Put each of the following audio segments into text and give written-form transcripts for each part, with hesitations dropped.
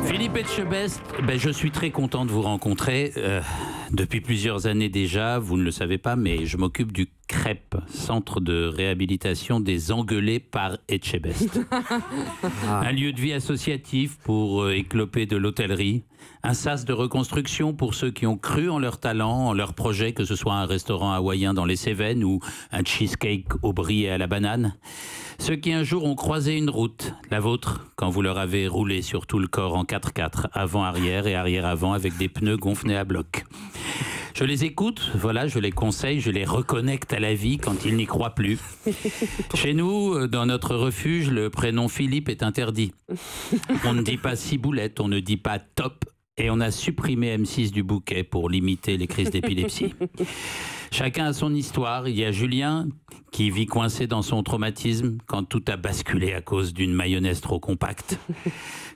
Philippe Etchebest, je suis très content de vous rencontrer. Depuis plusieurs années déjà, vous ne le savez pas, mais je m'occupe du CREP, Centre de réhabilitation des engueulés par Etchebest. Un lieu de vie associatif pour écloper de l'hôtellerie. Un sas de reconstruction pour ceux qui ont cru en leur talent, en leur projet, que ce soit un restaurant hawaïen dans les Cévennes ou un cheesecake au brie et à la banane. Ceux qui un jour ont croisé une route, la vôtre, quand vous leur avez roulé sur tout le corps en 4x4, avant-arrière et arrière-avant avec des pneus gonflés à bloc. Je les écoute, voilà, je les conseille, je les reconnecte à la vie quand ils n'y croient plus. Chez nous, dans notre refuge, le prénom Philippe est interdit. On ne dit pas ciboulette, on ne dit pas top, et on a supprimé M6 du bouquet pour limiter les crises d'épilepsie. Chacun a son histoire. Il y a Julien qui vit coincé dans son traumatisme quand tout a basculé à cause d'une mayonnaise trop compacte.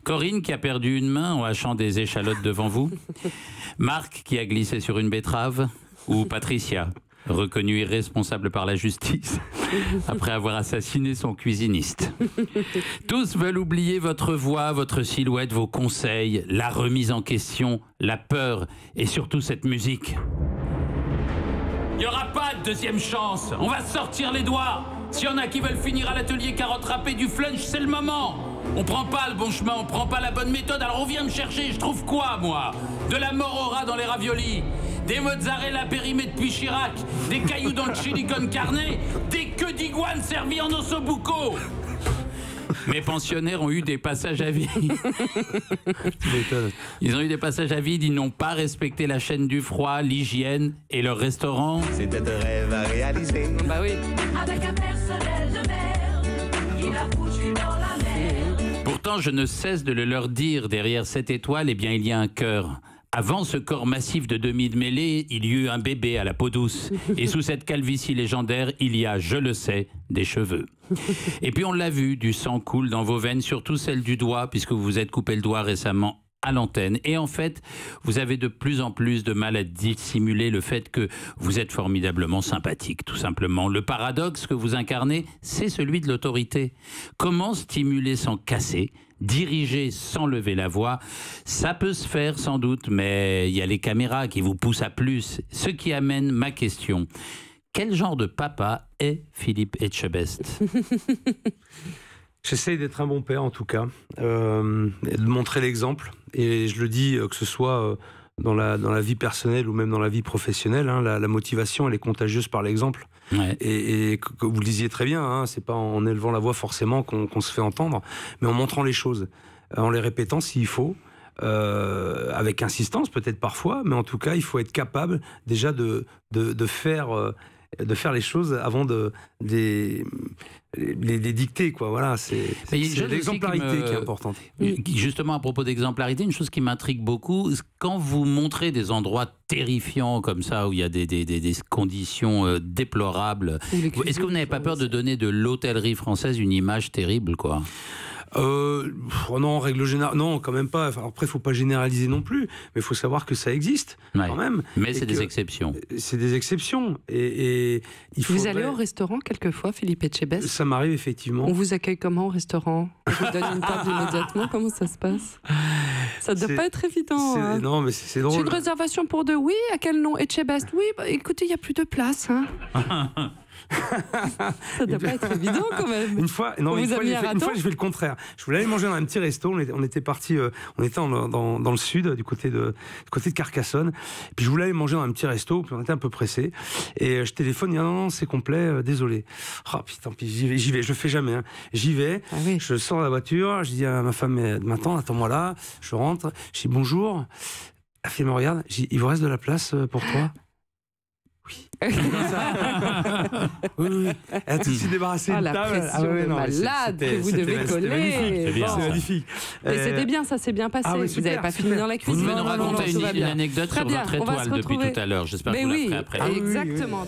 Corinne qui a perdu une main en hachant des échalotes devant vous. Marc qui a glissé sur une betterave. Ou Patricia, reconnue irresponsable par la justice après avoir assassiné son cuisiniste. Tous veulent oublier votre voix, votre silhouette, vos conseils, la remise en question, la peur et surtout cette musique. Il n'y aura pas de deuxième chance. On va sortir les doigts. S'il y en a qui veulent finir à l'atelier carotte râpée du flunch, c'est le moment. On prend pas le bon chemin, on prend pas la bonne méthode. Alors on vient me chercher. Je trouve quoi, moi? De la mort au rat dans les raviolis, des mozzarella périmés depuis Chirac, des cailloux dans le chili con carne, des queues d'iguane servies en ossobuco. Mes pensionnaires ont eu des passages à vide. Ils ont eu des passages à vide, ils n'ont pas respecté la chaîne du froid, l'hygiène et leur restaurant. C'était de rêve à réaliser. Bah oui. Avec un personnel de merde qui l'a foutu dans la merde. Pourtant, je ne cesse de le leur dire, derrière cette étoile, eh bien, il y a un cœur. Avant ce corps massif de demi de mêlée, il y eut un bébé à la peau douce. Et sous cette calvitie légendaire, il y a, je le sais, des cheveux. Et puis on l'a vu, du sang coule dans vos veines, surtout celle du doigt, puisque vous vous êtes coupé le doigt récemment à l'antenne. Et en fait, vous avez de plus en plus de mal à dissimuler le fait que vous êtes formidablement sympathique, tout simplement. Le paradoxe que vous incarnez, c'est celui de l'autorité. Comment stimuler sans casser ? Diriger sans lever la voix, ça peut se faire sans doute, mais il y a les caméras qui vous poussent à plus. Ce qui amène ma question. Quel genre de papa est Philippe Etchebest? J'essaye d'être un bon père en tout cas, de montrer l'exemple. Et je le dis, que ce soit dans la vie personnelle ou même dans la vie professionnelle, hein, la motivation elle est contagieuse par l'exemple. Ouais. Et vous le disiez très bien, hein, c'est pas en élevant la voix forcément qu'on se fait entendre, mais en montrant les choses, en les répétant s'il faut, avec insistance peut-être parfois, mais en tout cas il faut être capable déjà de faire les choses avant de les dicter, quoi. Voilà, c'est l'exemplarité qui est importante. Justement, à propos d'exemplarité, une chose qui m'intrigue beaucoup, quand vous montrez des endroits terrifiants comme ça, où il y a des conditions déplorables, est-ce que vous n'avez pas peur de donner de l'hôtellerie française une image terrible, quoi? Non, en règle générale, non, quand même pas. Enfin, après, il ne faut pas généraliser non plus, mais il faut savoir que ça existe, quand même. Mais c'est des exceptions. C'est des exceptions. Et il vous allez au restaurant quelquefois, Philippe Etchebest? Ça m'arrive, effectivement. On vous accueille comment au restaurant? On vous donne une table immédiatement? Comment ça se passe? Ça ne doit pas être évident. Hein. Non, mais c'est drôle. J'ai une réservation pour deux. Oui, à quel nom? Etchebest? Oui, bah, écoutez, il n'y a plus de place. Hein. Ça doit pas être évident quand même. Une fois, je fais le contraire. Je voulais aller manger dans un petit resto. On était parti, on était dans le sud, du côté de Carcassonne. Et puis je voulais aller manger dans un petit resto. Puis on était un peu pressé. Et je téléphone. Il dit non, c'est complet. Désolé. Oh putain, puis j'y vais. Je le fais jamais. Hein. J'y vais. Ah oui. Je sors de la voiture. Je dis à ma femme, maintenant, attends-moi là. Je rentre. Je dis bonjour. La fille me regarde. Je dis, il vous reste de la place pour toi? Oui. Oui. Elle a tout de suite débarrassé une table. Malade que vous devez coller. C'est magnifique. Mais c'était bien, ça s'est bien passé. Vous n'avez pas fini dans la cuisine. Vous devez nous raconter une anecdote sur votre étoile depuis tout à l'heure. J'espère que vous la ferez après. Exactement.